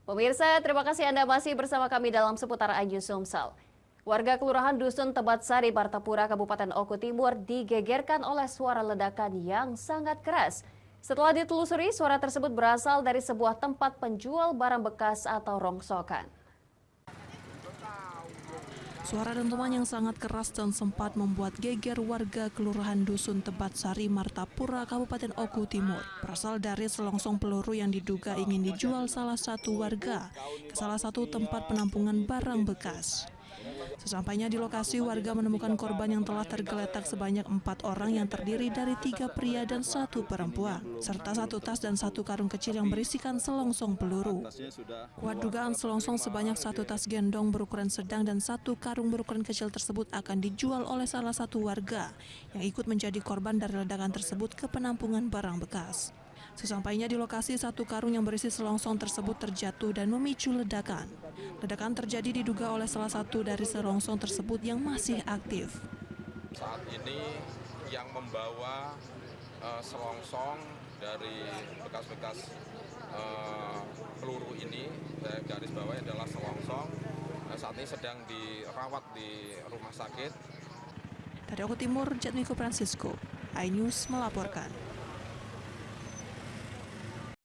Pemirsa, terima kasih Anda masih bersama kami dalam seputar iNews Sumsel. Warga Kelurahan Dusun Tebatsari, Martapura, Kabupaten Oku Timur digegerkan oleh suara ledakan yang sangat keras. Setelah ditelusuri, suara tersebut berasal dari sebuah tempat penjual barang bekas atau rongsokan. Suara dentuman yang sangat keras dan sempat membuat geger warga Kelurahan Dusun Tebatsari, Martapura, Kabupaten Oku Timur berasal dari selongsong peluru yang diduga ingin dijual salah satu warga ke salah satu tempat penampungan barang bekas. Sesampainya di lokasi, warga menemukan korban yang telah tergeletak sebanyak 4 orang yang terdiri dari 3 pria dan 1 perempuan, serta 1 tas dan 1 karung kecil yang berisikan selongsong peluru. Kuat dugaan selongsong sebanyak 1 tas gendong berukuran sedang dan 1 karung berukuran kecil tersebut akan dijual oleh salah satu warga yang ikut menjadi korban dari ledakan tersebut ke penampungan barang bekas. Sesampainya di lokasi, 1 karung yang berisi selongsong tersebut terjatuh dan memicu ledakan. Ledakan terjadi diduga oleh salah satu dari selongsong tersebut yang masih aktif. Saat ini yang membawa selongsong dari bekas-bekas peluru ini, saya garis bawahi adalah selongsong, saat ini sedang dirawat di rumah sakit. Dari Oku Timur, Jatmiko Francisco, iNews melaporkan.